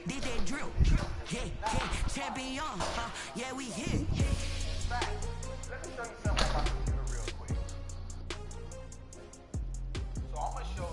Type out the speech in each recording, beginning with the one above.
did that drill. Yeah, champion, yeah, we here. Let me show you something about the computer real quick. So I'm gonna show you.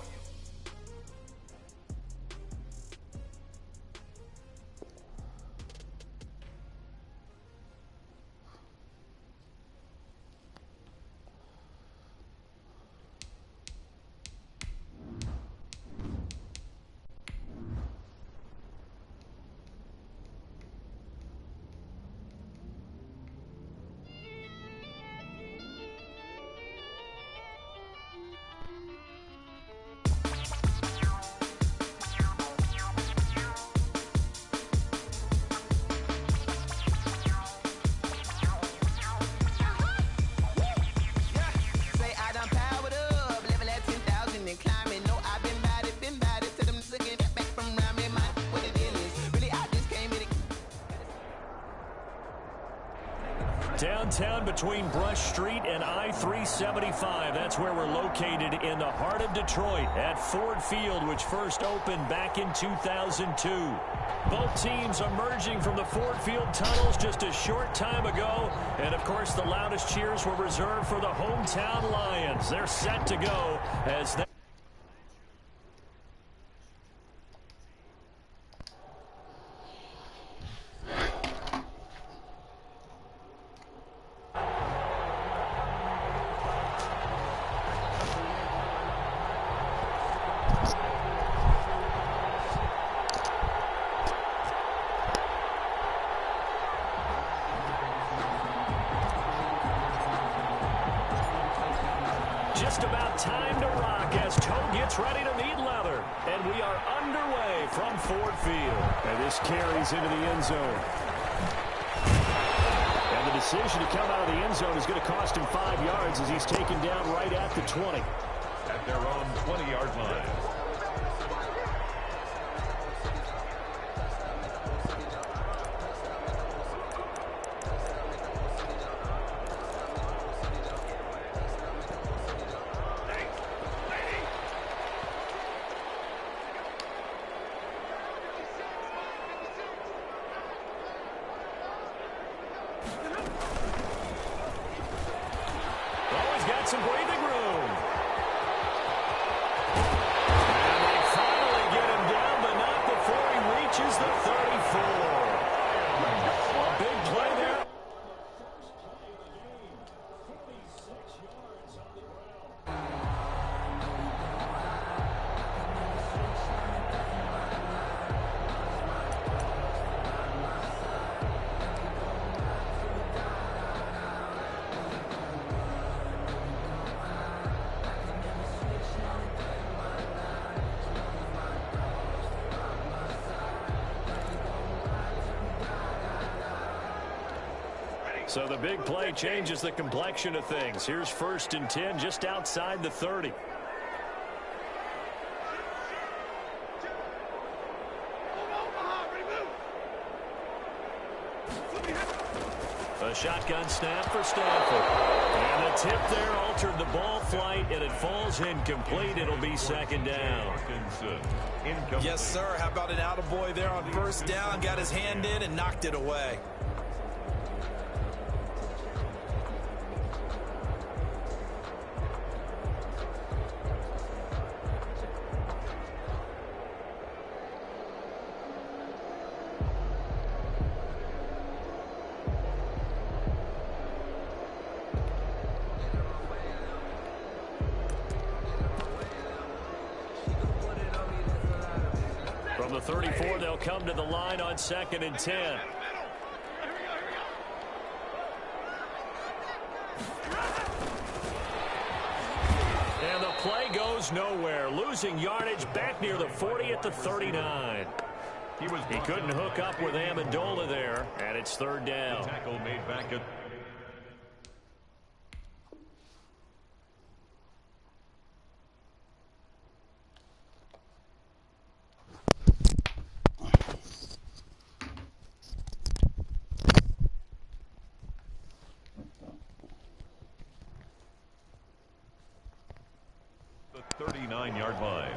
Downtown between Brush Street and I-375. That's where we're located in the heart of Detroit at Ford Field, which first opened back in 2002. Both teams emerging from the Ford Field tunnels just a short time ago. And, of course, the loudest cheers were reserved for the hometown Lions. They're set to go as they... Just about time to rock as Toe gets ready to meet leather. And we are underway from Ford Field. And this carries into the end zone. And the decision to come out of the end zone is going to cost him 5 yards as he's taken down right at the 20. At their own 20-yard line. Some breathing room. And they finally get him down, but not before he reaches the 34. A big play there. So the big play changes the complexion of things. Here's 1st and 10 just outside the 30. A shotgun snap for Stanford. And the tip there altered the ball flight, and it falls incomplete. It'll be 2nd down. Yes, sir. How about an attaboy there on 1st down? Got his hand in and knocked it away. From the 34, they'll come to the line on 2nd and 10. And the play goes nowhere, losing yardage back near the 40 at the 39. He couldn't hook up with Amendola there, and it's 3rd down. Tackle made back at the 39-yard line.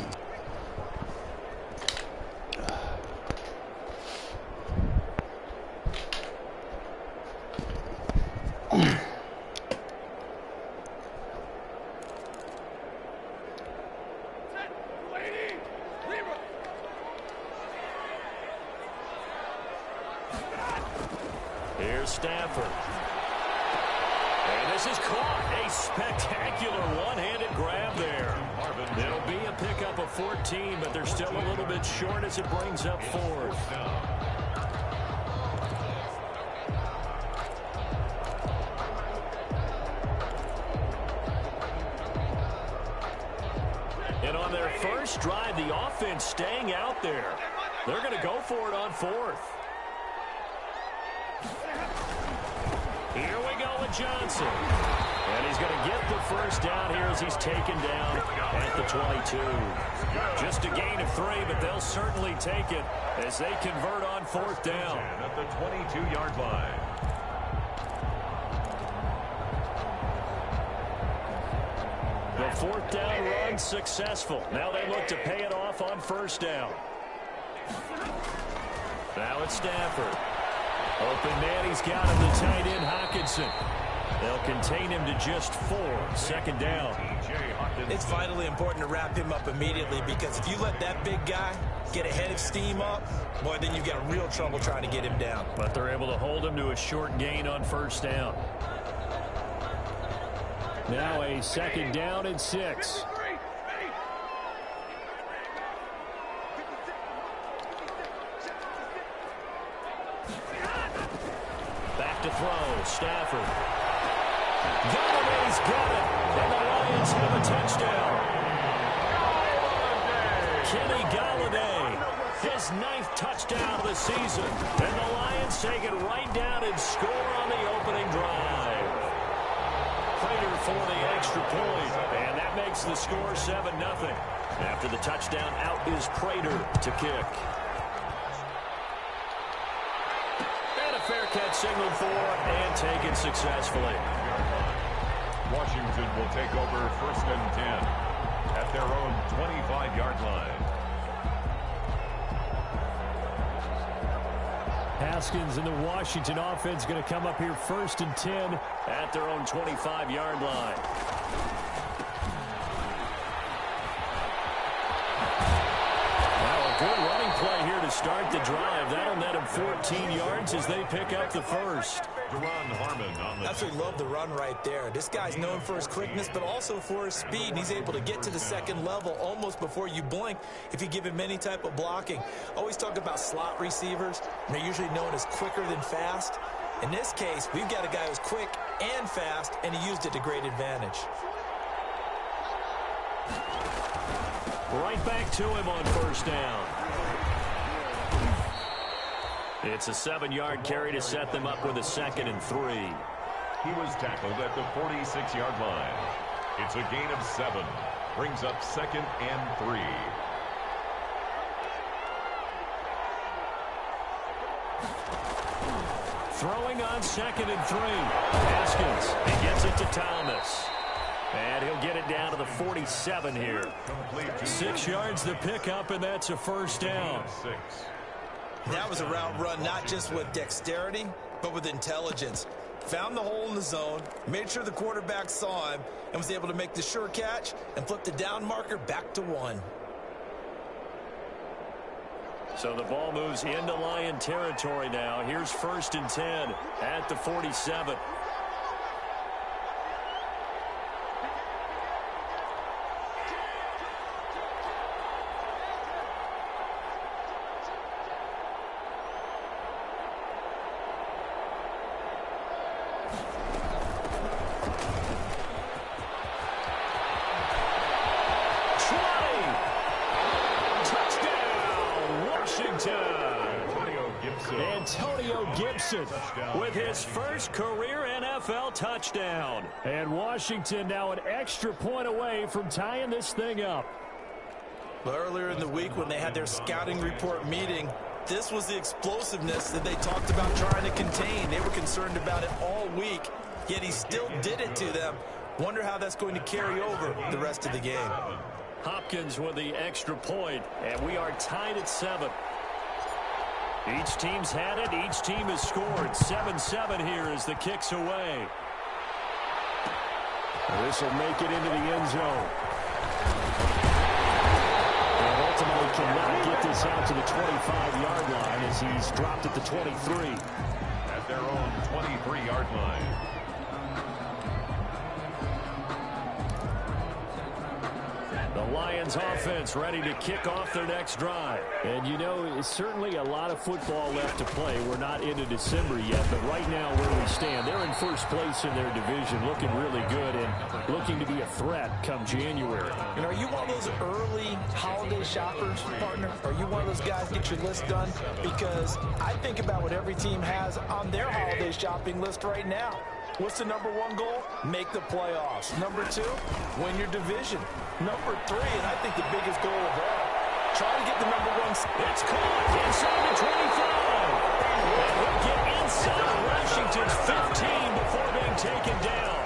Here's Stafford. And this is caught. A spectacular one-handed grab there. It'll be a pickup of 14, but they're still a little bit short as it brings up 4th. And on their first drive, the offense staying out there. They're going to go for it on 4th. Here we go with Johnson. And he's going to get the first down here as he's taken down at the 22. Just a gain of 3, but they'll certainly take it as they convert on 4th down. At the 22-yard line. The 4th down run successful. Now they look to pay it off on 1st down. Now it's Stafford. Open man, he's got him, the tight end Hawkinson. They'll contain him to just 4. 2nd down. It's vitally important to wrap him up immediately, because if you let that big guy get a head of steam up, boy, then you get real trouble trying to get him down. But they're able to hold him to a short gain on 1st down. Now a 2nd down and 6. Back to throw, Stafford. Galladay's got it, and the Lions have a touchdown. Kenny Galladay, his 9th touchdown of the season, and the Lions take it right down and score on the opening drive. Prater for the extra point, and that makes the score 7-0. After the touchdown, out is Prater to kick. Fair catch signaled for and taken successfully. Washington will take over 1st and 10 at their own 25-yard line. Haskins and the Washington offense going to come up here 1st and 10 at their own 25-yard line. Good running play here to start the drive. That'll net him 14 yards as they pick up the 1st. Absolutely love the run right there. This guy's known for his quickness, but also for his speed. And he's able to get to the 2nd level almost before you blink if you give him any type of blocking. Always talk about slot receivers. And they're usually known as quicker than fast. In this case, we've got a guy who's quick and fast, and he used it to great advantage. Right back to him on 1st down. It's a 7-yard carry to set them up with a 2nd and 3. He was tackled at the 46-yard line. It's a gain of 7. Brings up 2nd and 3. Throwing on 2nd and 3. Haskins, he gets it to Thomas. And he'll get it down to the 47 here. 6 yards the pickup, and that's a 1st down. That was a route run not just with dexterity, but with intelligence. Found the hole in the zone, made sure the quarterback saw him, and was able to make the sure catch and flip the down marker back to 1. So the ball moves into Lion territory now. Here's 1st and 10 at the 47. Antonio Gibson with his first career NFL touchdown. And Washington now an extra point away from tying this thing up. Well, earlier in the week when they had their scouting report meeting, this was the explosiveness that they talked about trying to contain. They were concerned about it all week, yet he still did it to them. Wonder how that's going to carry over the rest of the game. Hopkins with the extra point, and we are tied at 7. Each team's had it. Each team has scored. 7-7 here as the kick's away. This will make it into the end zone. And ultimately cannot get this out to the 25-yard line as he's dropped at the 23. At their own 23-yard line. The Lions offense ready to kick off their next drive. And you know, it's certainly a lot of football left to play. We're not into December yet, but right now where we stand, they're in first place in their division, looking really good and looking to be a threat come January. And are you one of those early holiday shoppers, partner? Are you one of those guys get your list done? Because I think about what every team has on their holiday shopping list right now. What's the number one goal? Make the playoffs. Number two, win your division. Number three, and I think the biggest goal of all, try to get the number one. It's caught inside the 25. And he'll get inside Washington's 15 before being taken down.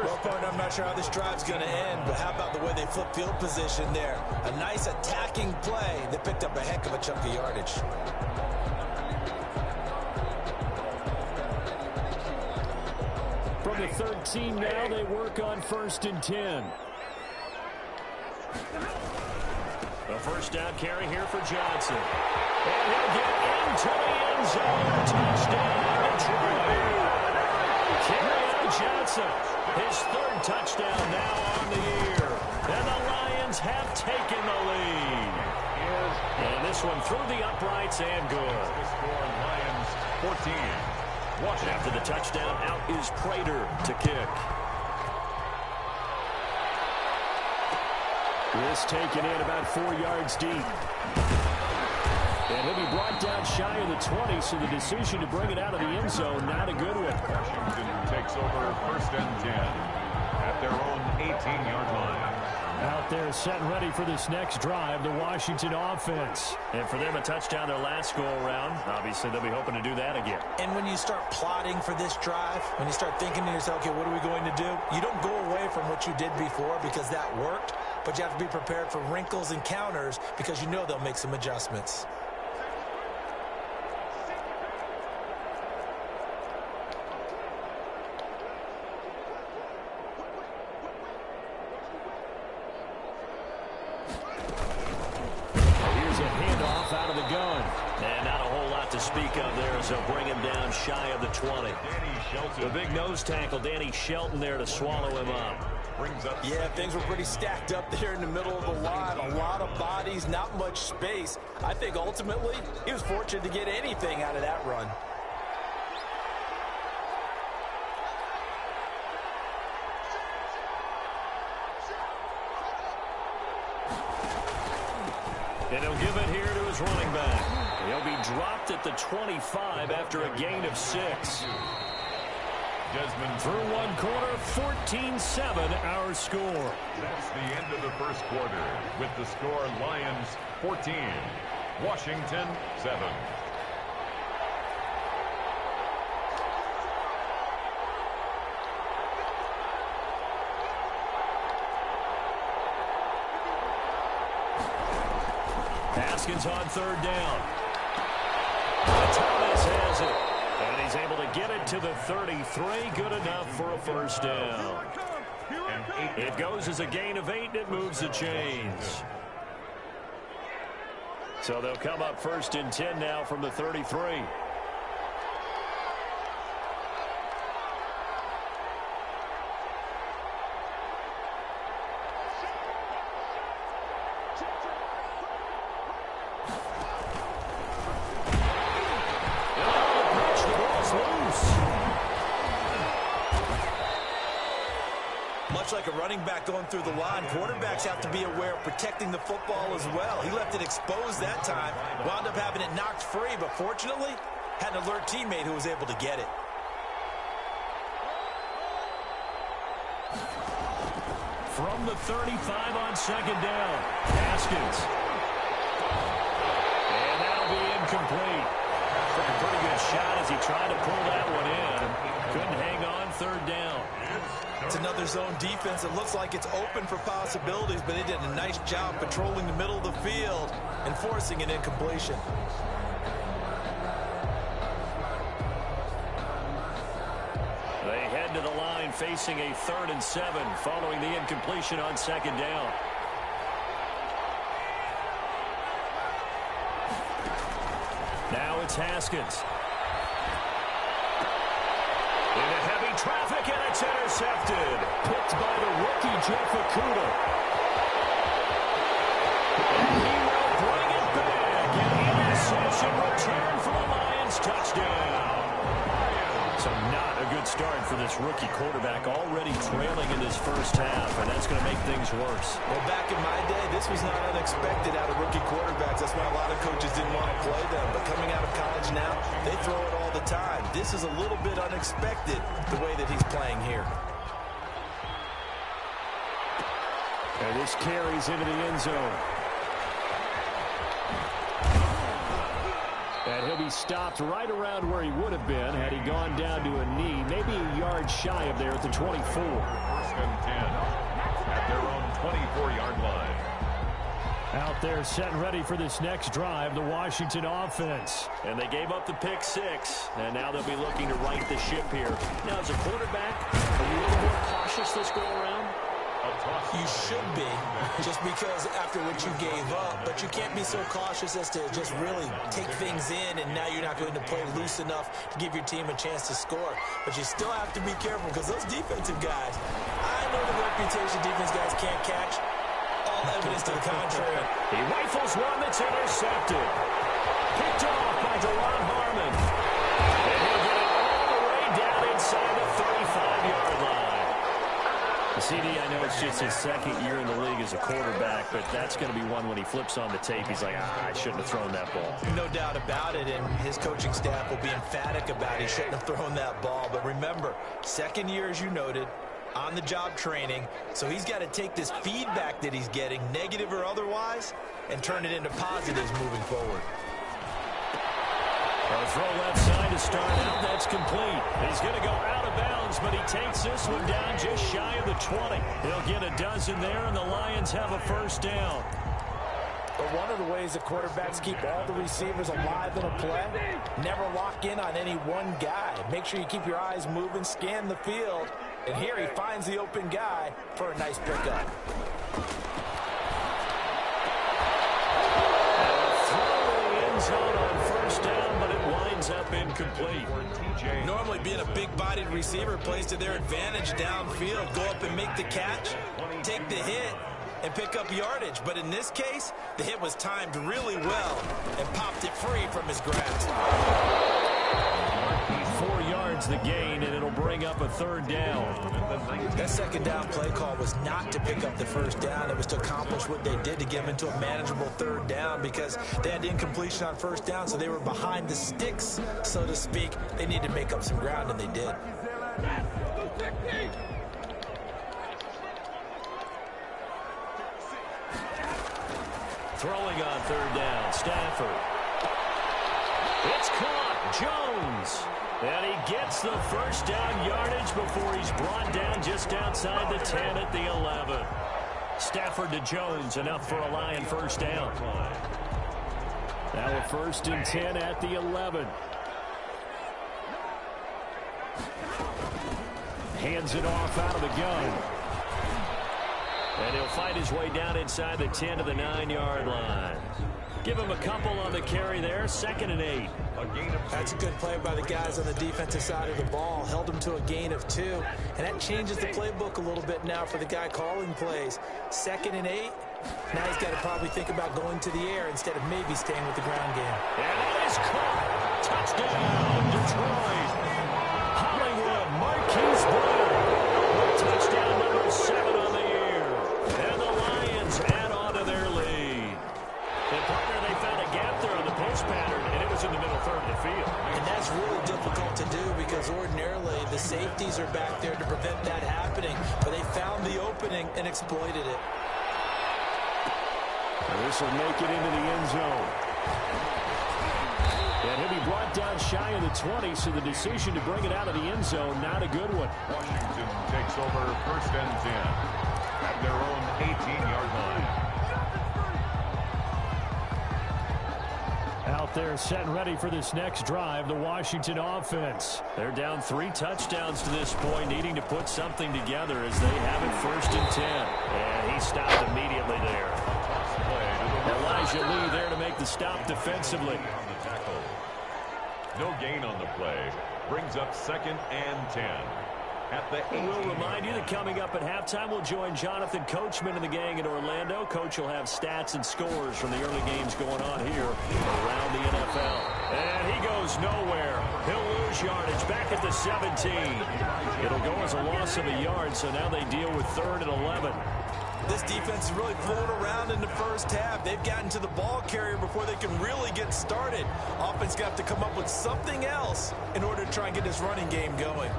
Well, partner, I'm not sure how this drive's going to end, but how about the way they flip field position there? A nice attacking play. They picked up a heck of a chunk of yardage. From the 13 now, they work on 1st and 10. A first down carry here for Johnson. And he'll get into the end zone. Touchdown, Detroit. Kerryon Johnson, his 3rd touchdown now on the year. And the Lions have taken the lead. And this one through the uprights and good. The score, Lions 14. After the touchdown, out is Prater to kick. This taken in about 4 yards deep. And he'll be brought down shy of the 20, so the decision to bring it out of the end zone, not a good one. Washington takes over 1st and 10 at their own 18-yard line. Out there set and ready for this next drive, the Washington offense. And for them, a touchdown their last go-around. Obviously, they'll be hoping to do that again. And when you start plotting for this drive, when you start thinking to yourself, okay, what are we going to do? You don't go away from what you did before because that worked, but you have to be prepared for wrinkles and counters because you know they'll make some adjustments. Out of the gun. And not a whole lot to speak of there as they'll bring him down shy of the 20. The big nose tackle, Danny Shelton, there to swallow him up. Yeah, things were pretty stacked up there in the middle of the line. A lot of bodies, not much space. I think ultimately he was fortunate to get anything out of that run. And he'll give it here to his running back. He'll be dropped at the 25 after a gain of 6. Desmond through one quarter, 14-7 our score. That's the end of the first quarter with the score Lions 14, Washington 7. Haskins on 3rd down. Thomas has it. And he's able to get it to the 33. Good enough for a first down. It goes as a gain of 8, and it moves the chains. So they'll come up 1st and 10 now from the 33. Like a running back going through the line, quarterbacks have to be aware of protecting the football as well. He left it exposed that time, wound up having it knocked free, but fortunately had an alert teammate who was able to get it. From the 35 on 2nd down, Haskins. And that'll be incomplete. Took a pretty good shot as he tried to pull that one in. Couldn't hang on 3rd down. It's another zone defense. It looks like it's open for possibilities, but they did a nice job patrolling the middle of the field and forcing an incompletion. They head to the line facing a 3rd and 7 following the incompletion on 2nd down. Now it's Haskins. Into heavy traffic, and it's intercepted. Picked by the rookie, Jeff Okudah. And he will bring it back. An interception return for the Lions. Touchdown. So not a good start for this rookie quarterback, already trailing in this first half, and that's going to make things worse. Well, back in my day, this was not unexpected out of rookie quarterbacks. That's why a lot of coaches didn't want to play them. But coming out of college now, they throw it all the time. This is a little bit unexpected, the way that he's playing here. And this carries into the end zone. And he'll be stopped right around where he would have been had he gone down to a knee, maybe a yard shy of there at the 24. First and 10 at their own 24-yard line. Out there set and ready for this next drive, the Washington offense. And they gave up the pick six, and now they'll be looking to right the ship here. Now, as a quarterback, are you a little more cautious this go-around? You should be, just because after what you gave up, but you can't be so cautious as to just really take things in, and now you're not going to play loose enough to give your team a chance to score. But you still have to be careful, because those defensive guys, I know the reputation defense guys can't catch. All evidence to the contrary. He rifles one that's intercepted. Picked off by Deron Harmon. And he'll get it all the way down inside the 35-yard line. CD, I know it's just his second year in the league as a quarterback, but that's going to be one when he flips on the tape. He's like, I shouldn't have thrown that ball. No doubt about it, and his coaching staff will be emphatic about he shouldn't have thrown that ball. But remember, second year, as you noted, on-the-job training, so he's got to take this feedback that he's getting, negative or otherwise, and turn it into positives moving forward. A throw left side to start out. That's complete. He's going to go out of bounds, but he takes this one down just shy of the 20. He'll get a dozen there, and the Lions have a first down. But one of the ways that quarterbacks keep all the receivers alive in a play, never lock in on any one guy. Make sure you keep your eyes moving, scan the field, and here he finds the open guy for a nice pickup. Zone on first down, but it winds up incomplete. Normally being a big-bodied receiver plays to their advantage downfield. Go up and make the catch, take the hit, and pick up yardage. But in this case, the hit was timed really well and popped it free from his grasp. 4 yards the gain, and it'll bring up a third down. That second down play call was not to pick up the first down. It was to accomplish what they did to get them into a manageable third down because they had incompletion on first down, so they were behind the sticks, so to speak. They needed to make up some ground, and they did. Throwing on third down, Stafford. It's caught, Jones. And he gets the first down yardage before he's brought down just outside the 10 at the 11. Stafford to Jones, enough for a Lion first down. Now a 1st and 10 at the 11. Hands it off out of the gun. And he'll fight his way down inside the 10 to the 9-yard line. Give him a couple on the carry there, 2nd and 8. That's a good play by the guys on the defensive side of the ball. Held him to a gain of 2. And that changes the playbook a little bit now for the guy calling plays. 2nd and 8. Now he's got to probably think about going to the air instead of maybe staying with the ground game. And it is caught. Touchdown, Detroit. Hollywood, Marquise Brown. Touchdown number 7 on the year. And the Lions add on to their lead. And partner, they found a gap there on the post pattern, and it was in the middle third of the field. And that's really difficult to do because ordinarily the safeties are back there to prevent that happening. But they found the opening and exploited it. And this will make it into the end zone. And he'll be brought down shy of the 20, so the decision to bring it out of the end zone, not a good one. Washington takes over 1st and 10 at their own 18-yard line. Out there set and ready for this next drive, the Washington offense. They're down 3 touchdowns to this point, needing to put something together as they have it 1st and 10. And he stopped immediately there. Elijah Lee there to make the stop defensively. No gain on the play. Brings up 2nd and 10. At the We'll remind you that coming up at halftime, we'll join Jonathan Coachman and the gang in Orlando. Coach will have stats and scores from the early games going on here around the NFL. And he goes nowhere. He'll lose yardage back at the 17. It'll go as a loss of a yard, so now they deal with 3rd and 11. This defense is really fooling around in the first half. They've gotten to the ball carrier before they can really get started. Offense got to come up with something else in order to try and get this running game going.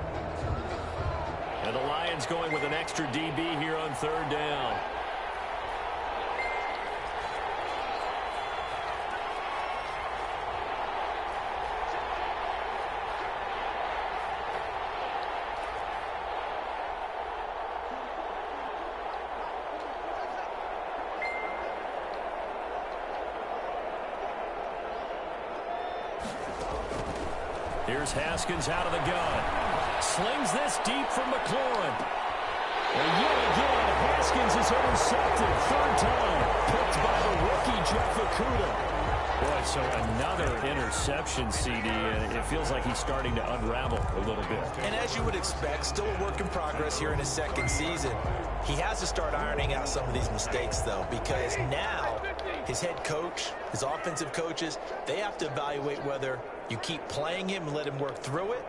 And the Lions going with an extra DB here on 3rd down. Here's Haskins out of the gun. Slings this deep from McLaurin. And yet again, Haskins is intercepted. 3rd time. Picked by the rookie, Jeff Okudah. Boy, so another interception, CD, and it feels like he's starting to unravel a little bit. And as you would expect, still a work in progress here in his 2nd season. He has to start ironing out some of these mistakes, though, because now his head coach, his offensive coaches, they have to evaluate whether you keep playing him and let him work through it,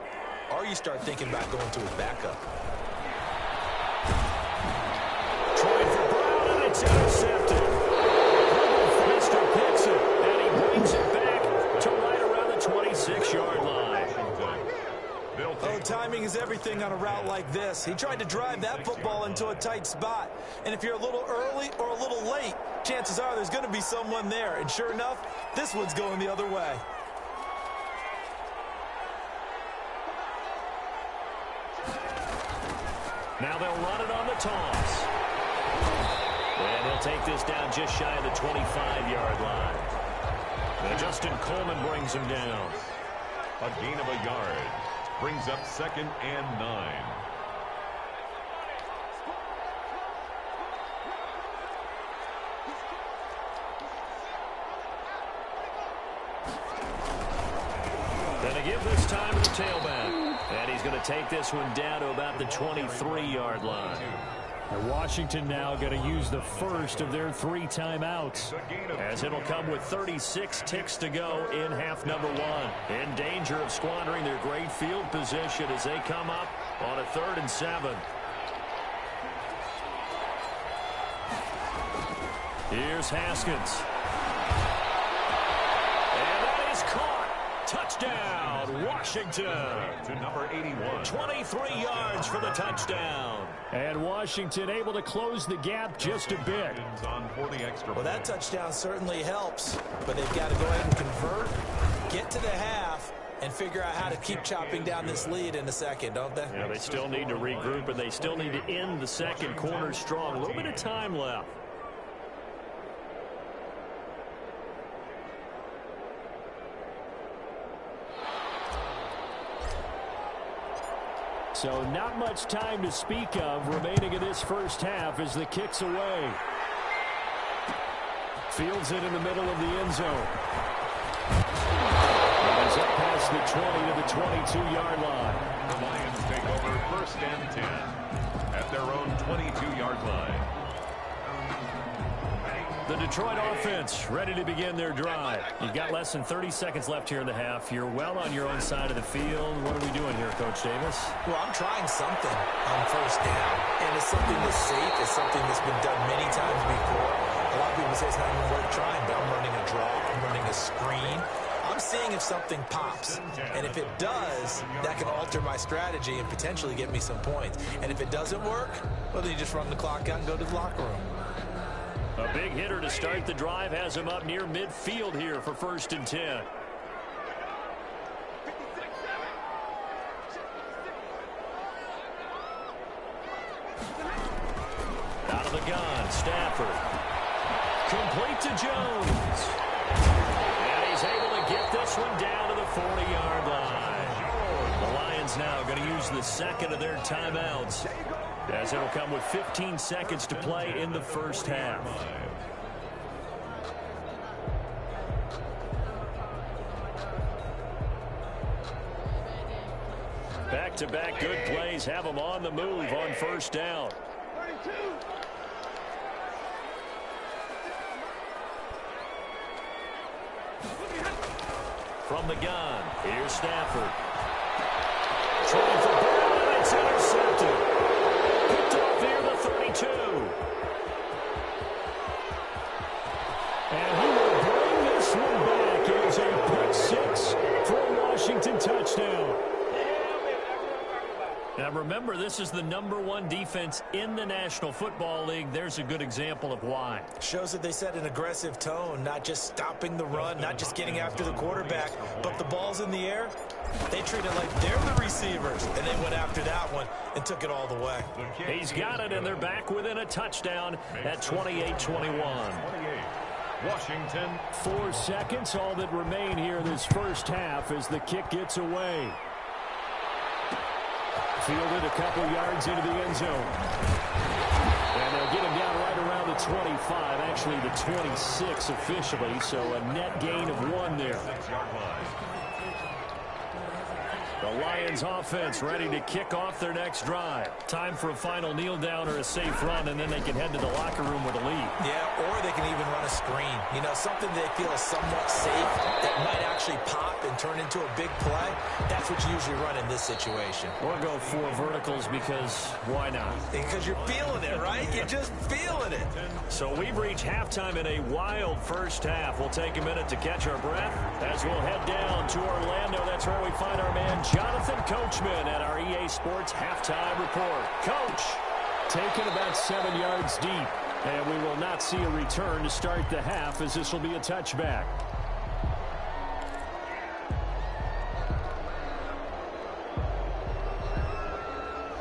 or you start thinking about going to his backup. Trying for Brown, and it's intercepted. Fister picks it, and he brings it back to right around the 26-yard line. Oh, timing is everything on a route like this. He tried to drive that football into a tight spot. And if you're a little early or a little late, chances are there's going to be someone there. And sure enough, this one's going the other way. Now they'll run it on the toss. And he'll take this down just shy of the 25-yard line. And Justin Coleman brings him down. A gain of a yard. Brings up 2nd and 9. Gonna give this time to the tailback. And he's going to take this one down to about the 23-yard line. And Washington now going to use the first of their 3 timeouts, as it'll come with 36 ticks to go in half number 1. In danger of squandering their great field position as they come up on a 3rd and 7. Here's Haskins. And that is caught. Touchdown, Washington. To number 81. 23 yards for the touchdown. And Washington able to close the gap just a bit. Well, that touchdown certainly helps, but they've got to go ahead and convert, get to the half, and figure out how to keep chopping down this lead in the second, don't they? Yeah, they still need to regroup, and they still need to end the second quarter strong. A little bit of time left. So not much time to speak of remaining in this first half as the kick's away. Fields it in the middle of the end zone. He's up past the 20 to the 22-yard line. The Lions take over 1st and 10 at their own 22-yard line. The Detroit offense ready to begin their drive. You've got less than 30 seconds left here in the half. You're well on your own side of the field. What are we doing here, Coach Davis? Well, I'm trying something on 1st down, and it's something that's safe. It's something that's been done many times before. A lot of people say it's not even worth trying, but I'm running a draw. I'm running a screen. I'm seeing if something pops, and if it does, that can alter my strategy and potentially get me some points. And if it doesn't work, well, then you just run the clock out and go to the locker room. A big hitter to start the drive has him up near midfield here for 1st and 10. Out of the gun, Stafford. Complete to Jones. And he's able to get this one down to the 40-yard line. The Lions now going to use the second of their timeouts, as it'll come with 15 seconds to play in the first half. Back-to-back good plays have them on the move on first down. 32. From the gun, here's Stafford. Trying for Brown, and it's intercepted. Picked off near the 32. And he will bring this one back. It is a pick six for a Washington touchdown. Now remember, this is the #1 defense in the National Football League. There's a good example of why. Shows that they set an aggressive tone, not just stopping the run, not just getting after the quarterback, but the ball's in the air. They treat it like they're the receivers, and they went after that one and took it all the way. He's got it, and they're back within a touchdown at 28-21. Washington. 4 seconds, all that remain here this first half as the kick gets away. Fielded a couple yards into the end zone. And they'll get him down right around the 25, actually the 26 officially, so a net gain of 1 there. 6-yard line. The Lions offense ready to kick off their next drive. Time for a final kneel down or a safe run, and then they can head to the locker room with a lead. Yeah, or they can even run a screen. You know, something they feel is somewhat safe that might actually pop and turn into a big play. That's what you usually run in this situation. Or go 4 verticals because why not? Because you're feeling it, right? You're just feeling it. So we've reached halftime in a wild first half. We'll take a minute to catch our breath as we'll head down to Orlando. That's where we find our man Jonathan Coachman at our EA Sports Halftime Report. Coach. Taken about 7 yards deep, and we will not see a return to start the half as this will be a touchback.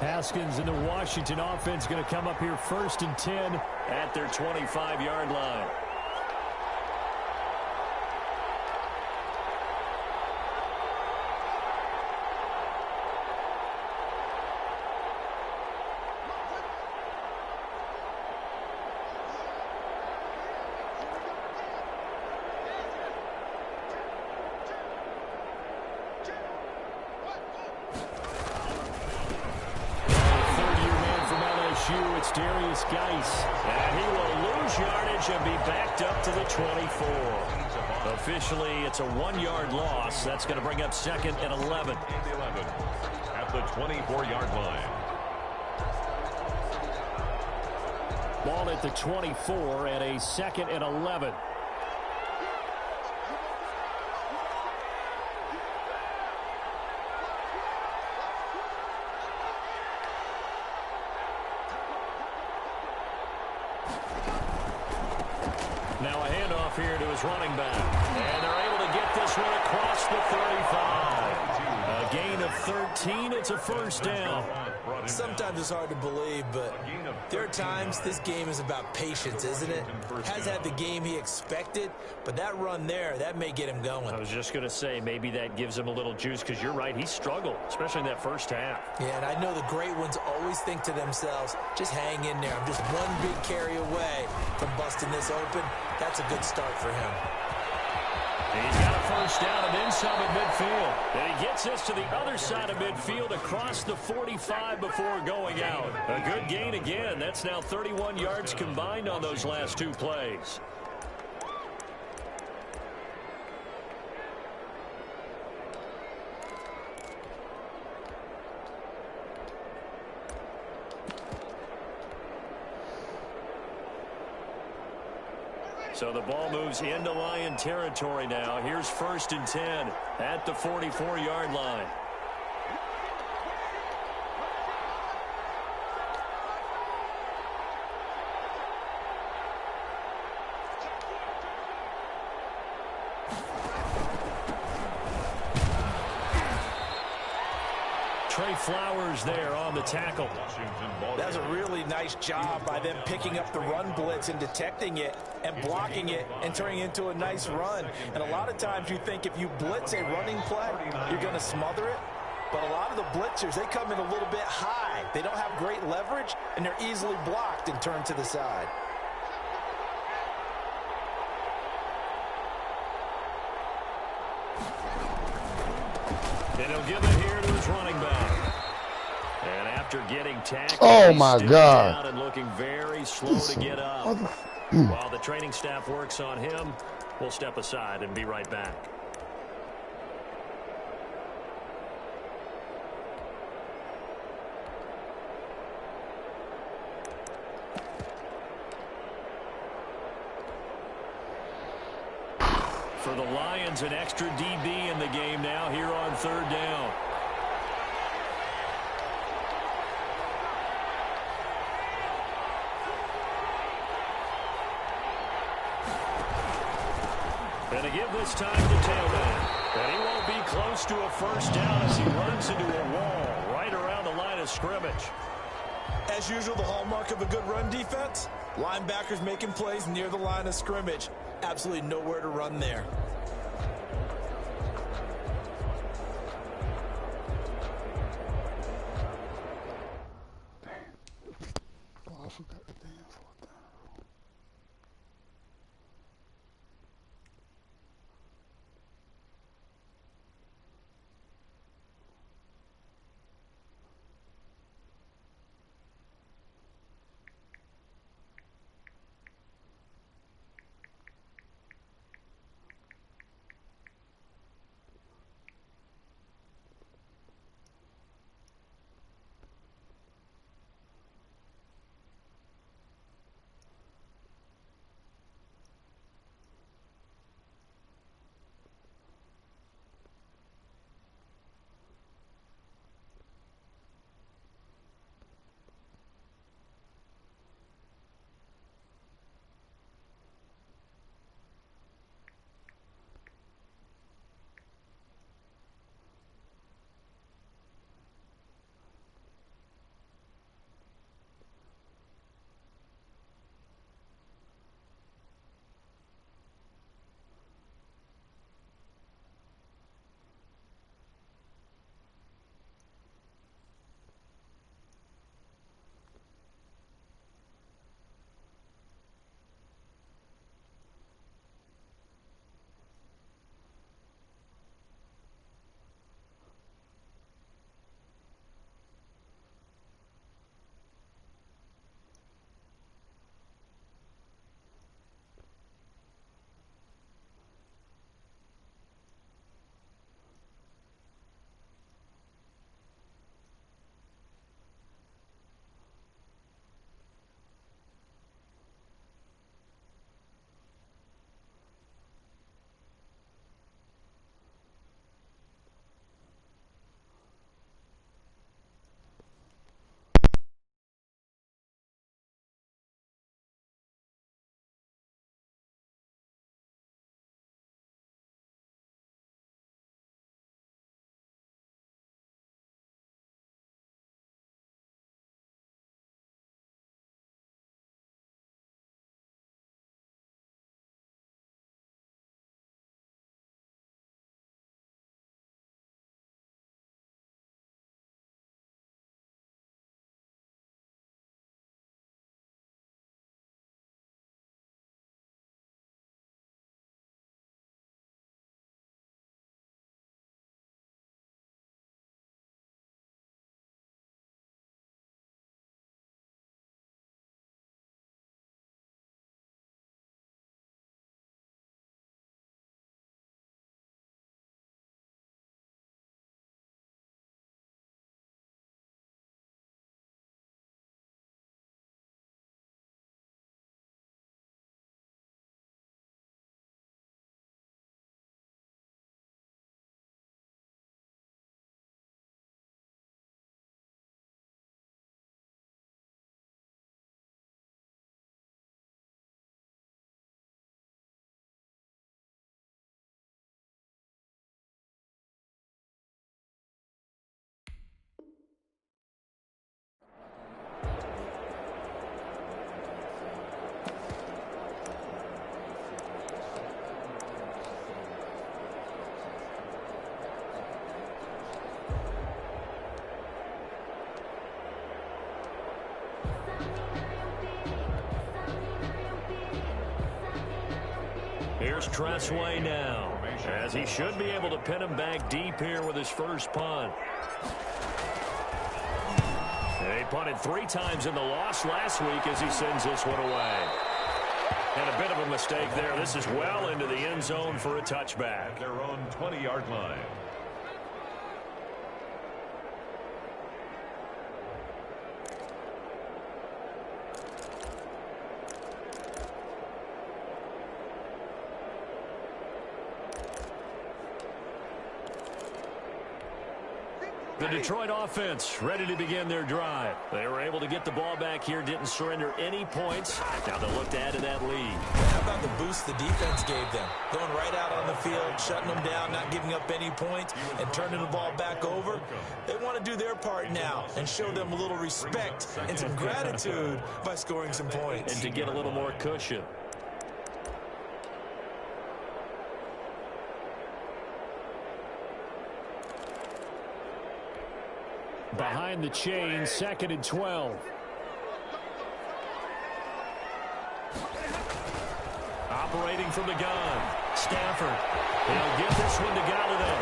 Haskins and the Washington offense going to come up here 1st and 10 at their 25-yard line. And he will lose yardage and be backed up to the 24. Officially, it's a 1-yard loss. That's going to bring up 2nd and 11. At the 24-yard line. Ball at the 24 and a 2nd and 11. Now a handoff here to his running back. And they're able to get this one across the 35. A gain of 13. It's a first down. Sometimes it's hard to believe, but there are times this game is about patience, isn't it? Has had the game he expected, but that run there, that may get him going. I was just going to say, maybe that gives him a little juice because you're right, he struggled, especially in that first half. Yeah, and I know the great ones always think to themselves, just hang in there. I'm just one big carry away from busting this open. That's a good start for him. He's got a first down and then some at midfield. And he gets this to the other side of midfield across the 45 before going out. A good gain again. That's now 31 yards combined on those last 2 plays. So the ball moves into Lion territory now. Here's 1st and 10 at the 44-yard line. Trey Flowers there on the tackle. That was a really nice job by them picking up the run blitz and detecting it and blocking it and turning it into a nice run. And a lot of times you think if you blitz a running play, you're going to smother it. But a lot of the blitzers, they come in a little bit high. They don't have great leverage, and they're easily blocked and turned to the side. And he'll give it here to his running back. And after getting tackled, Oh, he's my still God. down and looking very slow to get up. While the training staff works on him, we'll step aside and be right back. For the Lions, an extra DB in the game now here on third down. And to give this time to tailback. And he won't be close to a first down as he runs into a wall right around the line of scrimmage. As usual, the hallmark of a good run defense, linebackers making plays near the line of scrimmage. Absolutely nowhere to run there. Oh, I forgot the damn fourth down. Here's Tressway now. As he should be able to pin him back deep here with his first punt. And he punted 3 times in the loss last week as he sends this one away. And a bit of a mistake there. This is well into the end zone for a touchback. At their own 20-yard line. The Detroit offense ready to begin their drive. They were able to get the ball back here, didn't surrender any points. Now they'll look to add to that lead. How about the boost the defense gave them? Going right out on the field, shutting them down, not giving up any points, and turning the ball back over. They want to do their part now and show them a little respect and some gratitude by scoring some points. And to get a little more cushion. Behind the chain, 2nd and 12. Operating from the gun. Stafford. He'll get this one to Galladay.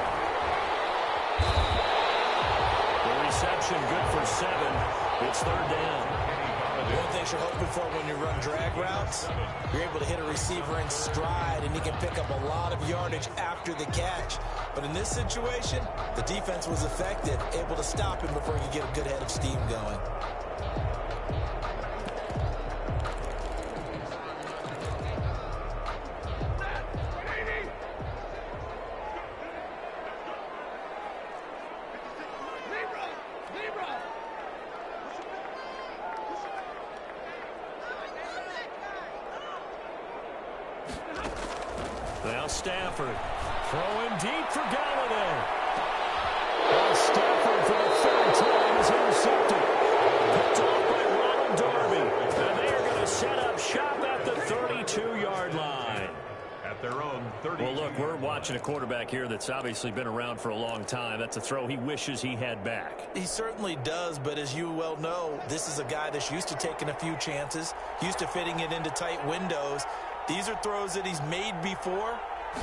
The reception good for 7. It's 3rd down. One thing you're hoping for when you run drag routes, you're able to hit a receiver in stride, and he can pick up a lot of yardage after the catch. But in this situation, the defense was effective, able to stop him before he could get a good head of steam going. Now Stafford throwing deep for Galladay. And Stafford for the 3rd time is intercepted. Picked off by Ronald Darby. And they are going to set up shop at the 32-yard line. At their own 30. Well, look, we're watching a quarterback here that's obviously been around for a long time. That's a throw he wishes he had back. He certainly does, but as you well know, this is a guy that's used to taking a few chances, used to fitting it into tight windows. These are throws that he's made before.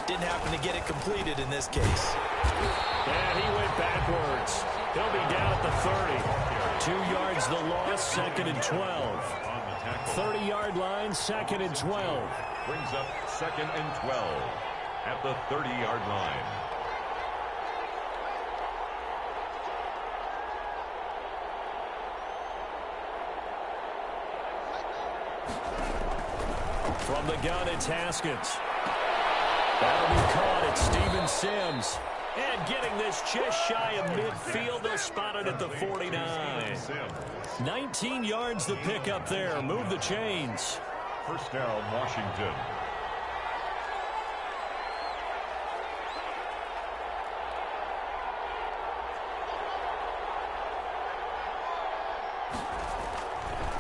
Didn't happen to get it completed in this case. And he went backwards. He'll be down at the 30. 2 yards the loss, 2nd and 12. 30-yard line, 2nd and 12. Brings up 2nd and 12 at the 30-yard line. From the gun, it's Haskins. That'll be caught at Steven Sims. And getting this just shy of midfield, they'll spot it at the 49. 19 yards the pick up there. Move the chains. First down, Washington.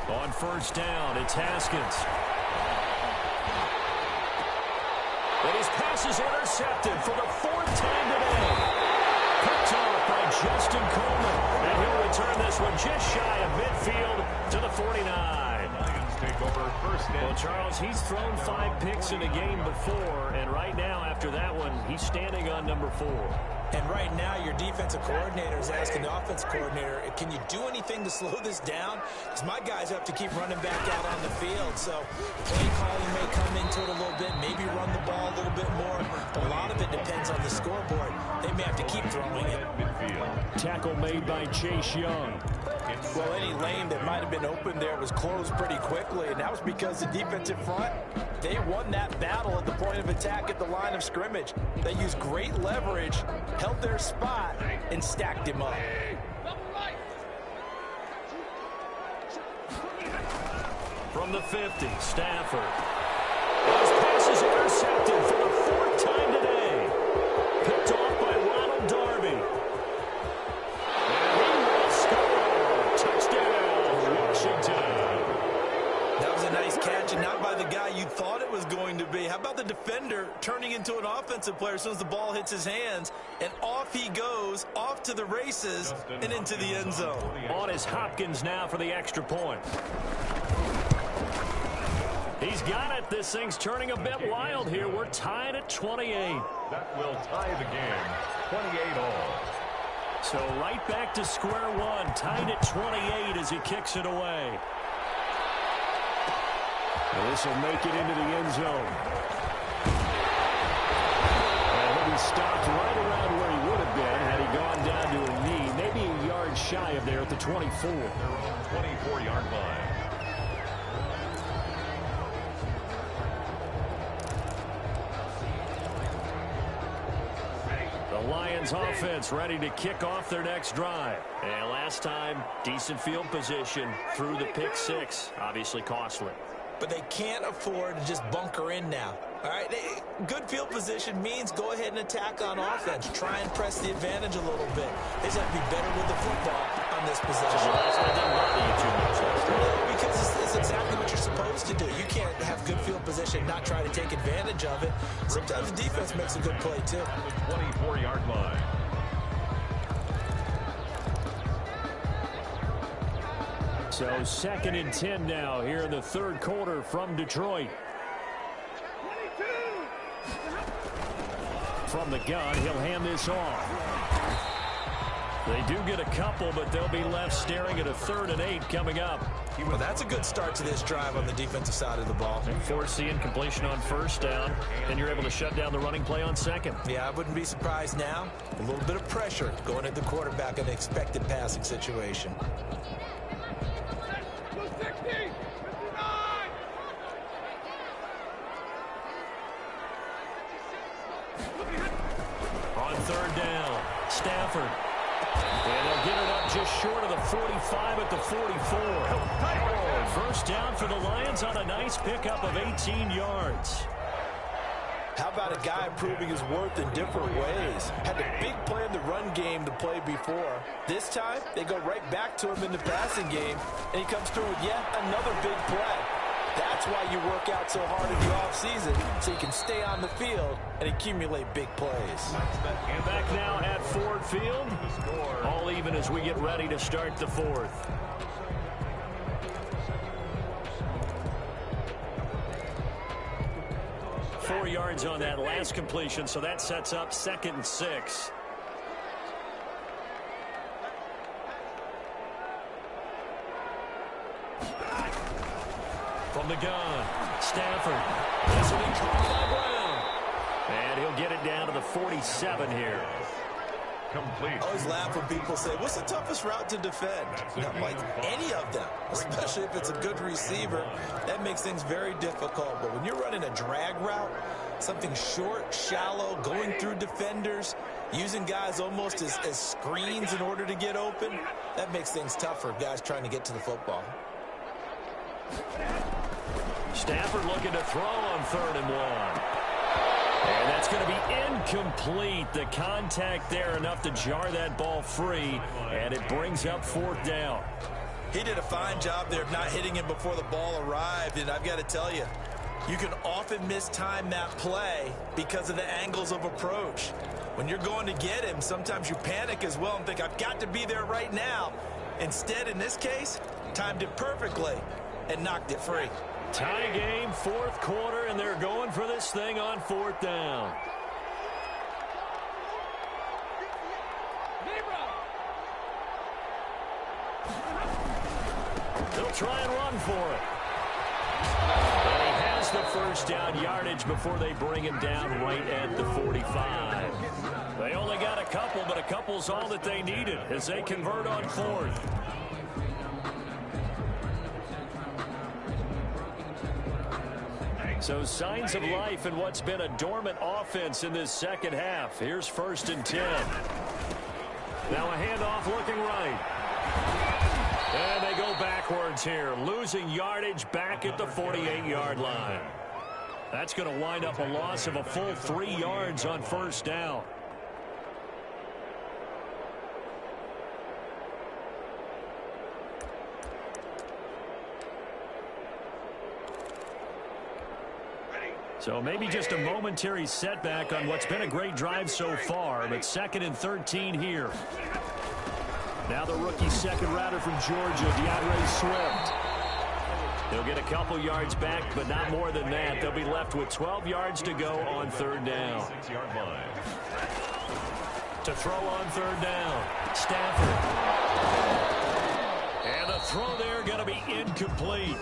On first down, it's Haskins. And his pass is intercepted for the 4th time today. Picked off by Justin Coleman. And he'll return this one just shy of midfield to the 49. Lions take over first and Well, Charles, he's thrown 5 picks in a game before. And right now, after that one, he's standing on number 4. And right now, your defensive coordinator is asking the offense coordinator, can you do anything to slow this down? Because my guys have to keep running back out on the field. So play calling may come into it a little bit, maybe run the ball a little bit more. But a lot of it depends on the scoreboard. They may have to keep throwing it. Tackle made by Chase Young. Well, any lane that might have been open there was closed pretty quickly, and that was because the defensive front, they won that battle at the point of attack at the line of scrimmage. They used great leverage, held their spot, and stacked him up. From the 50, Stafford. His pass is intercepted for the 4th time today. Picked off by Ronald Darby. And he will score. Touchdown, Washington. That was a nice catch, and not by the guy you thought it was going to be. How about the defender turning into an offensive player as soon as the ball hits his hands, and off he goes, off to the races, and into the end zone. On is Hopkins now for the extra point. He's got it. This thing's turning a bit wild here. We're tied at 28. That will tie the game. 28 all. So right back to square one. Tied at 28 as he kicks it away. Well, this will make it into the end zone. And he'll be stopped right around where he would have been had he gone down to a knee. Maybe a yard shy of there at the 24. 24-yard line. The Lions offense ready to kick off their next drive. And last time, decent field position through the pick six. Obviously costly. But they can't afford to just bunker in now. All right, good field position means go ahead and attack on offense. Try and press the advantage a little bit. They just have to be better with the football on this possession. No, because it's exactly what you're supposed to do. You can't have good field position, not try to take advantage of it. Sometimes the defense makes a good play, too. 24-yard line. So 2nd and 10 now here in the third quarter from Detroit. From the gun, he'll hand this off. They do get a couple, but they'll be left staring at a 3rd and 8 coming up. Well, that's a good start to this drive on the defensive side of the ball. And force the incompletion on first down, and you're able to shut down the running play on second. Yeah, I wouldn't be surprised now. A little bit of pressure going at the quarterback in an expected passing situation. On 3rd down, Stafford. And they'll get it up just short of the 45 at the 44. First down for the Lions on a nice pickup of 18 yards. How about a guy proving his worth in different ways? Had a big play in the run game to play before. This time, they go right back to him in the passing game, and he comes through with yet another big play. That's why you work out so hard in the offseason, so you can stay on the field and accumulate big plays. And back now at Ford Field, all even as we get ready to start the fourth. Four yards on that last completion, so that sets up 2nd and 6. From the gun, Stafford. Listening to Brown. And he'll get it down to the 47 here. Complete. I always laugh when people say, what's the toughest route to defend? Not like any of them, especially if it's a good receiver. That makes things very difficult. But when you're running a drag route, something short, shallow, going through defenders, using guys almost as screens in order to get open, that makes things tough for guys trying to get to the football. Stafford looking to throw on 3rd and 1. And that's going to be incomplete. The contact there enough to jar that ball free, and it brings up 4th down. He did a fine job there of not hitting him before the ball arrived, and I've got to tell you, you can often mistime that play because of the angles of approach. When you're going to get him, sometimes you panic as well and think, I've got to be there right now. Instead, in this case, timed it perfectly and knocked it free. Tie game, 4th quarter, and they're going for this thing on 4th down. They'll try and run for it. And he has the first down yardage before they bring him down right at the 45. They only got a couple, but a couple's all that they needed as they convert on 4th. So signs of life in what's been a dormant offense in this second half. Here's 1st and 10. Now a handoff looking right. And they go backwards here, losing yardage back at the 48-yard line. That's going to wind up a loss of a full 3 yards on 1st down. So maybe just a momentary setback on what's been a great drive so far, but 2nd and 13 here. Now the rookie second rounder from Georgia, DeAndre Swift. They'll get a couple yards back, but not more than that. They'll be left with 12 yards to go on third down. 6-yard line. To throw on third down, Stafford. And the throw there going to be incomplete.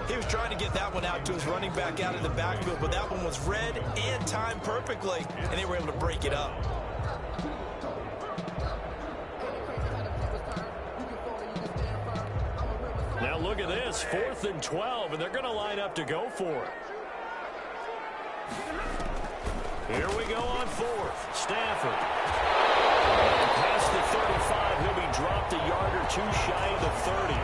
He was trying to get that one out to his running back out of the backfield, but that one was read and timed perfectly, and they were able to break it up. Now look at this, 4th and 12, and they're going to line up to go for it. Here we go on 4th. Stafford. And past the 35, he'll be dropped a yard or two shy of the 30.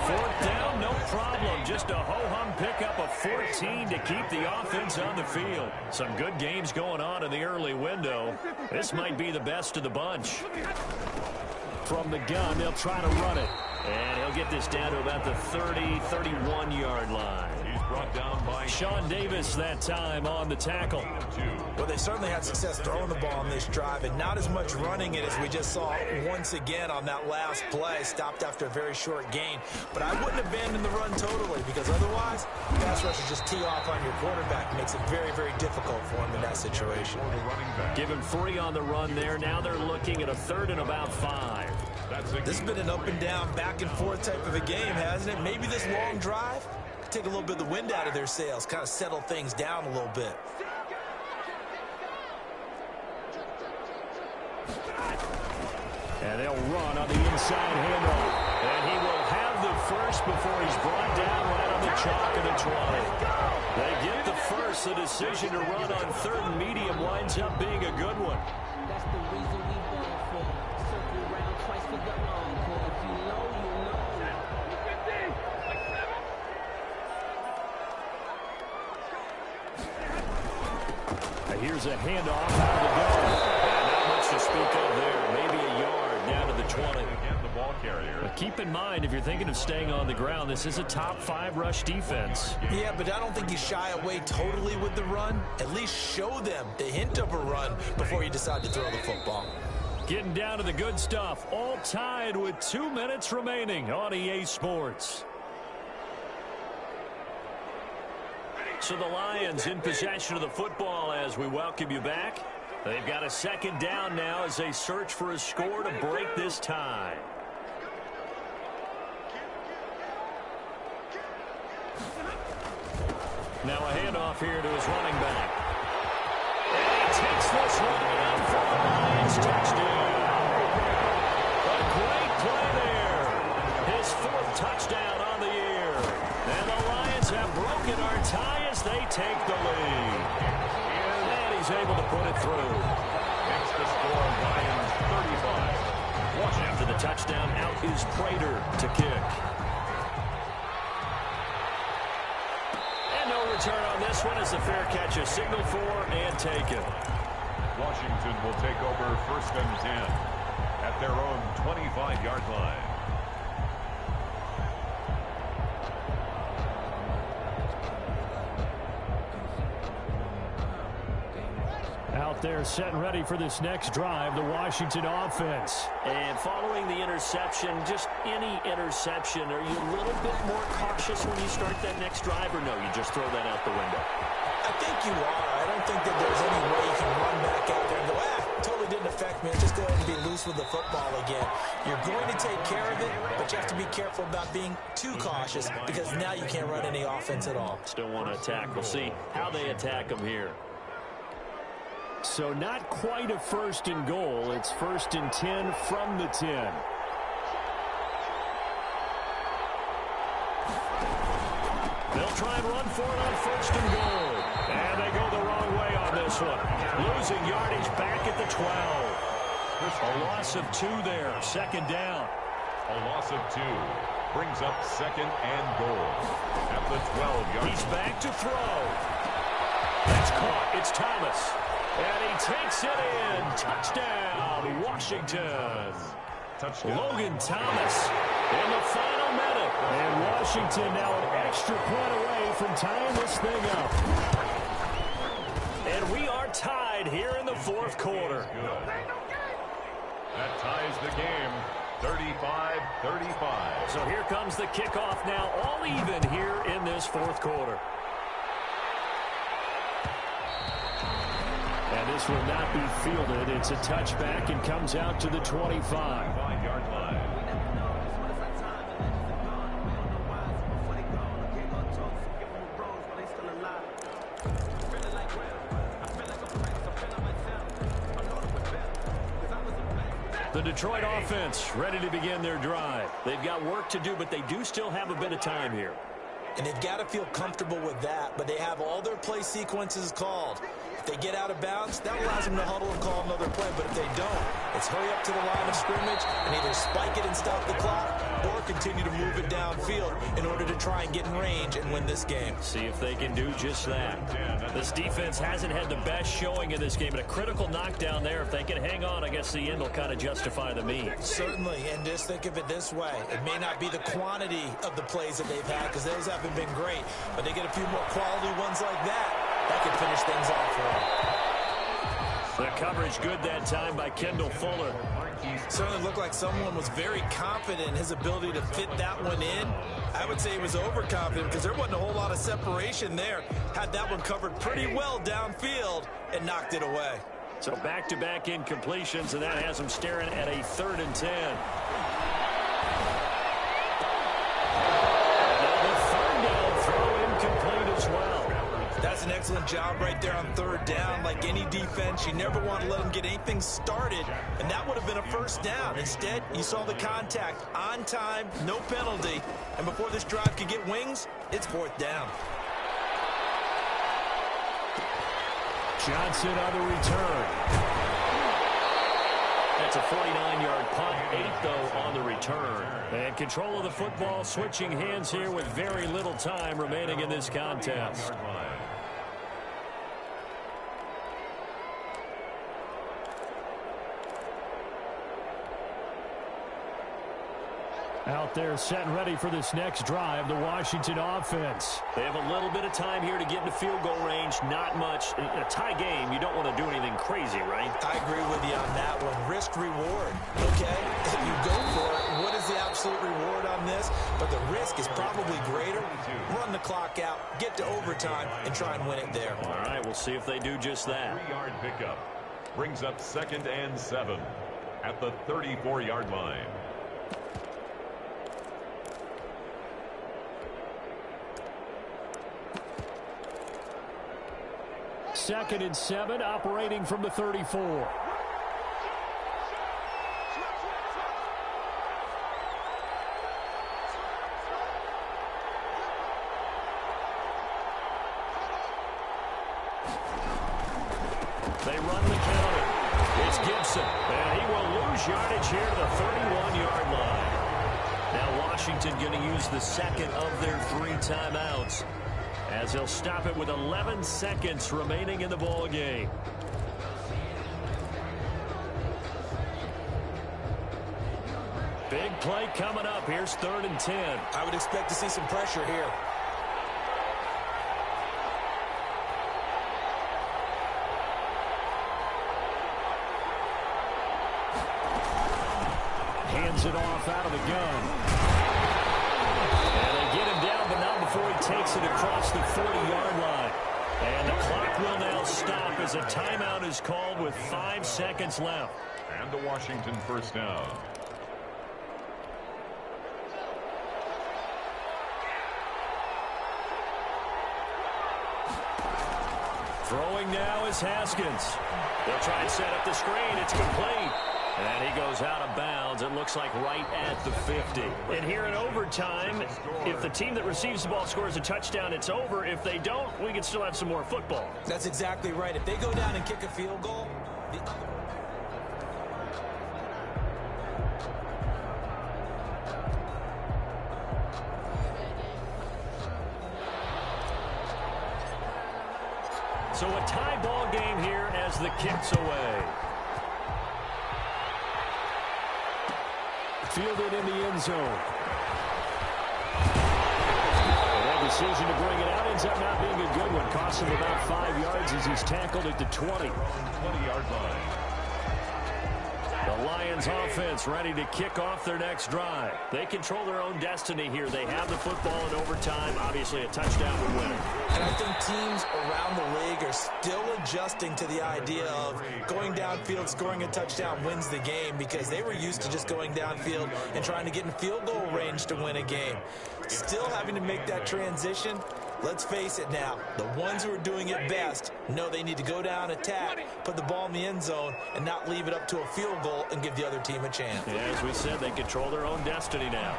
4th down, no problem. Just a ho-hum pickup of 14 to keep the offense on the field. Some good games going on in the early window. This might be the best of the bunch. From the gun, they'll try to run it. And he'll get this down to about the 30, 31-yard line. He's brought down by Sean Davis that time on the tackle. Well, they certainly had success throwing the ball on this drive, and not as much running it as we just saw once again on that last play. Stopped after a very short gain. But I wouldn't abandon the run totally, because otherwise, pass rush is just tee off on your quarterback. It makes it very, very difficult for him in that situation. Give him 3 on the run there. Now they're looking at a 3rd and about 5. This has been an up and down, back and forth type of a game, hasn't it? Maybe this long drive could take a little bit of the wind out of their sails, kind of settle things down a little bit. And they'll run on the inside handoff. And he will have the first before he's brought down right on the chalk of the 20. They get the first. The decision to run on 3rd and medium winds up being a good one. That's the reason we run for. Circle around twice for the encore. If you know, you know. Here's a handoff out of the gun. Not much to speak of there. Maybe a yard down to the 20. Again, the ball carrier. But keep in mind, if you're thinking of staying on the ground, this is a top 5 rush defense. Yeah, but I don't think you shy away totally with the run. At least show them the hint of a run before you decide to throw the football. Getting down to the good stuff. All tied with 2 minutes remaining on EA Sports. So the Lions in possession of the football as we welcome you back. They've got a 2nd down now as they search for a score to break this tie. Now a handoff here to his running back. And he takes this one in for the Lions touchdown. A great play there. His 4th touchdown on the year. And the Lions have broken our tie as they take the lead. And he's able to put it through. Makes the score Lions 35. After the touchdown, out is Prater to kick. And no return on this one as the fair catch is signaled for and taken. Washington will take over 1st and 10 at their own 25-yard line. Out there set and ready for this next drive, the Washington offense. And following the interception, just any interception, are you a little bit more cautious when you start that next drive, or no, you just throw that out the window? I think you are. I don't think that there's any way you can run back out there and go, totally didn't affect me. Just go ahead and be loose with the football again. You're going to take care of it, but you have to be careful about being too cautious because now you can't run any offense at all. Still want to attack. We'll see how they attack them here. So not quite a 1st and goal. It's 1st and 10 from the 10. They'll try and run for it on 1st and goal. And they go the wrong way on this one. Losing yardage back at the 12. A loss of 2 there. 2nd down. A loss of 2 brings up 2nd and goal at the 12-yard. He's back to throw. That's caught. It's Thomas. And he takes it in. Touchdown, Washington. Touchdown. Logan Thomas in the final minute. And Washington now an extra point away from tying this thing up. And we are tied here in the 4th quarter. That ties the game. 35-35. So here comes the kickoff now, all even here in this fourth quarter. And this will not be fielded. It's a touchback and comes out to the 25. 5-yard line. The Detroit offense ready to begin their drive. They've got work to do, but they do still have a bit of time here. And they've got to feel comfortable with that, but they have all their play sequences called. If they get out of bounds, that allows them to huddle and call another play, but if they don't, it's hurry up to the line of scrimmage and either spike it and stop the clock or continue to move it downfield in order to try and get in range and win this game. See if they can do just that. This defense hasn't had the best showing in this game, but a critical knockdown there. If they can hang on, I guess the end will kind of justify the means. Certainly, and just think of it this way. It may not be the quantity of the plays that they've had because those haven't been great, but they get a few more quality ones like that. That could finish things off for them. The coverage good that time by Kendall Fuller. Certainly looked like someone was very confident in his ability to fit that one in. I would say he was overconfident because there wasn't a whole lot of separation there. Had that one covered pretty well downfield and knocked it away. So back-to-back incompletions, and that has them staring at a 3rd and 10. And the 3rd down throw incomplete as well. That's an excellent job right there on 3rd down. Like any defense, you never want to let them get anything started, and that would have been a 1st down. Instead, you saw the contact on time, no penalty, and before this drive could get wings, it's 4th down. Johnson on the return. That's a 49-yard punt, 8 though on the return. And control of the football, switching hands here with very little time remaining in this contest. Out there set and ready for this next drive, the Washington offense. They have a little bit of time here to get into field goal range, not much. In a tie game, you don't want to do anything crazy, right? I agree with you on that one. Risk reward, okay? If you go for it, what is the absolute reward on this? But the risk is probably greater. Run the clock out, get to overtime, and try and win it there. All right, we'll see if they do just that. 3-yard pickup brings up 2nd and 7 at the 34-yard line. Second and 7, operating from the 34. They run the counter. It's Gibson, and he will lose yardage here to the 31-yard line. Now Washington going to use the second of their 3 timeouts, as he'll stop it with 11 seconds remaining in the ball game. Big play coming up. Here's 3rd and 10. I would expect to see some pressure here. Hands it off out of the gun. And they get him down, but not before he takes it across the 40-yard line. And the clock will now stop as a timeout is called with 5 seconds left. And the Washington 1st down. Throwing now is Haskins. They'll try and set up the screen. It's complete. And he goes out of bounds, it looks like right at the 50. And here in overtime, if the team that receives the ball scores a touchdown, it's over. If they don't, we can still have some more football. That's exactly right. If they go down and kick a field goal, the other... So a tie ball game here as the kick's away. Fielded in the end zone. And that decision to bring it out ends up not being a good one. Costs him about 5 yards as he's tackled at the 20. 20-yard line. The Lions Lions offense ready to kick off their next drive. They control their own destiny here. They have the football in overtime. Obviously, a touchdown would win it. And I think teams around the league are still adjusting to the idea of going downfield, scoring a touchdown wins the game, because they were used to just going downfield and trying to get in field goal range to win a game. Still having to make that transition. Let's face it now, the ones who are doing it best know they need to go down, attack, put the ball in the end zone, and not leave it up to a field goal and give the other team a chance. Yeah, as we said, they control their own destiny now.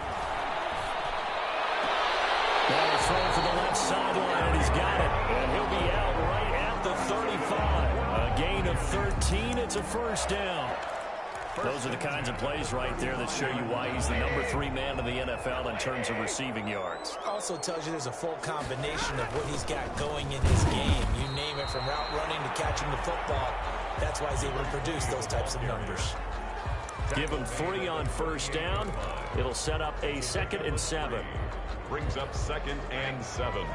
Ball thrown for the left sideline, and he's got it. And he'll be out right at the 35. A gain of 13. It's a first down. Those are the kinds of plays right there that show you why he's the number 3 man in the NFL in terms of receiving yards. Also tells you there's a full combination of what he's got going in his game. You name it, from route running to catching the football. That's why he's able to produce those types of numbers. Give him 3 on first down. It'll set up a 2nd and 7. Brings up 2nd and 7.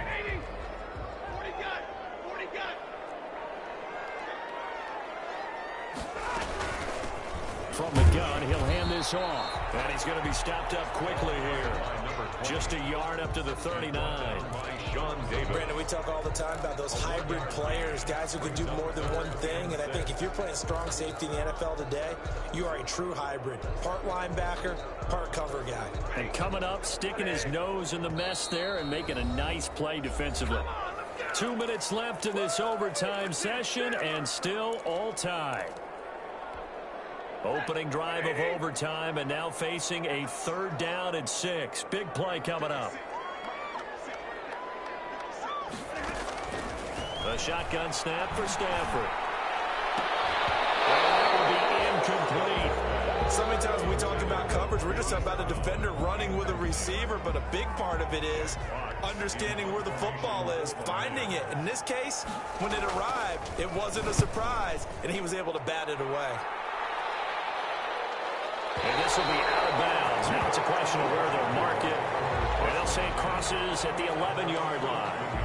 From the gun, he'll hand this off. And he's going to be stopped up quickly here. Just a yard up to the 39. Brandon, we talk all the time about those hybrid players, guys who can do more than one thing. And I think if you're playing strong safety in the NFL today, you are a true hybrid. Part linebacker, part cover guy. And coming up, sticking his nose in the mess there and making a nice play defensively. 2 minutes left in this overtime session, and still all tied. Opening drive of overtime, and now facing a 3rd down and 6. Big play coming up. A shotgun snap for Stafford. And that will be incomplete. So many times when we talk about coverage, we're just about a defender running with a receiver, but a big part of it is understanding where the football is, finding it. In this case, when it arrived, it wasn't a surprise, and he was able to bat it away. And this will be out of bounds. Now it's a question of where they'll mark it. And they'll say it crosses at the 11-yard line.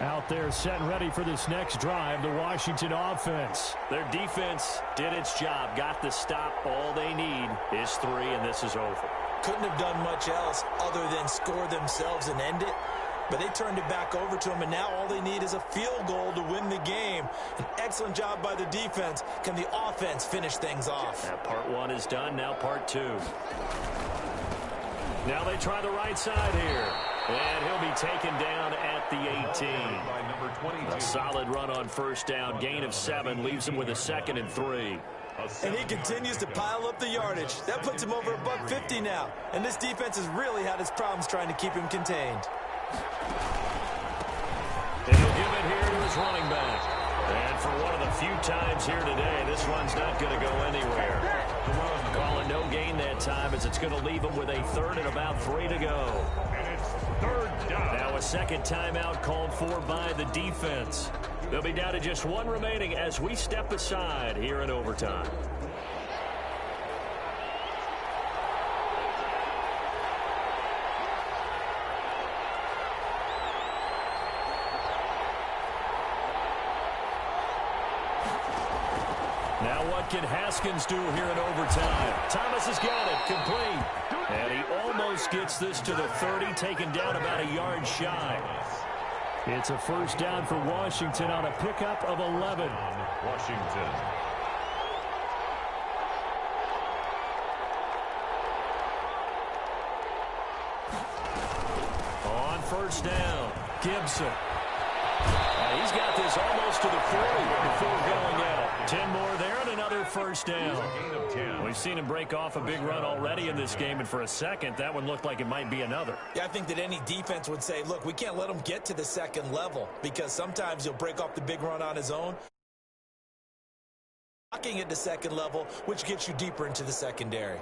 Out there set and ready for this next drive, the Washington offense. Their defense did its job, got the stop. All they need is 3, and this is over. Couldn't have done much else other than score themselves and end it. But they turned it back over to him, and now all they need is a field goal to win the game. An excellent job by the defense. Can the offense finish things off? Now part 1 is done, now part 2. Now they try the right side here. And he'll be taken down at the 18. A solid run on first down. Gain of 7 leaves him with a 2nd and 3. And he continues to pile up the yardage. That puts him over $150 now. And this defense has really had its problems trying to keep him contained. And he'll give it here to his running back. And for one of the few times here today, this one's not going to go anywhere. Calling no gain that time, as it's going to leave him with a 3rd and about 3 to go. And it's 3rd down. Now a 2nd timeout called for by the defense. They'll be down to just 1 remaining as we step aside here in overtime. Now what can Haskins do here in overtime? Thomas has got it, complete. And he almost gets this to the 30, taken down about a yard shy. It's a first down for Washington on a pickup of 11. Washington. On first down, Gibson. He's got this almost to the 40 before going out. 10 more there and another first down. We've seen him break off a big run already in this game, and for a second, that one looked like it might be another. Yeah, I think that any defense would say, look, we can't let him get to the 2nd level, because sometimes he'll break off the big run on his own. Blocking at the 2nd level, which gets you deeper into the secondary.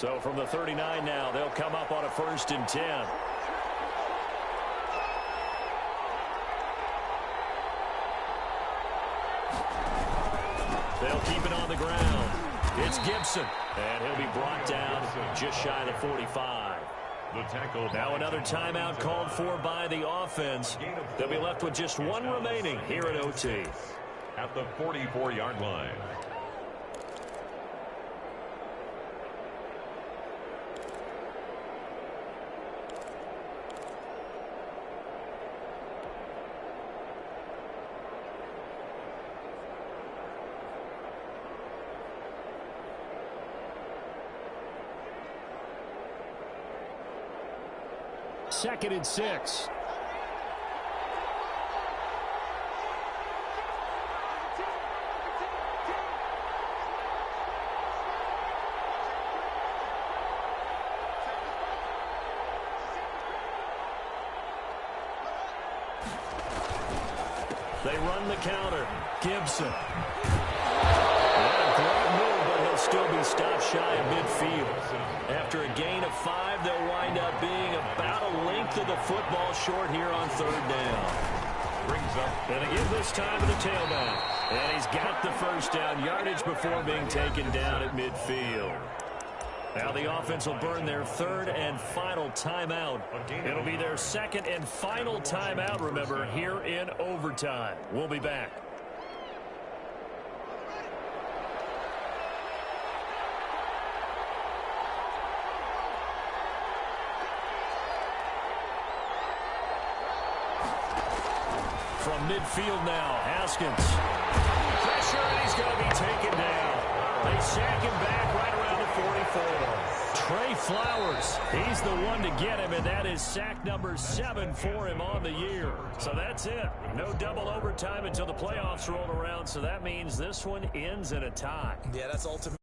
So from the 39 now, they'll come up on a 1st and 10. They'll keep it on the ground. It's Gibson, and he'll be brought down just shy of the 45. Now another timeout called for by the offense. They'll be left with just one remaining here at OT. At the 44-yard line. Second and 6. They run the counter. Gibson. What a great move, but he'll still be stopped shy of midfield. After a gain of 5, they'll wind up being about a length of the football short here on 3rd down. Brings up. And again this time to the tailback. And he's got the 1st down yardage before being taken down at midfield. Now the offense will burn their 3rd and final timeout. It'll be their 2nd and final timeout, remember, here in overtime. We'll be back. From midfield now, Haskins. Pressure, and he's going to be taken down. They sack him back right around the 44. Trey Flowers, he's the one to get him, and that is sack number 7 for him on the year. So that's it. No double overtime until the playoffs roll around, so that means this one ends in a tie. Yeah, that's ultimate.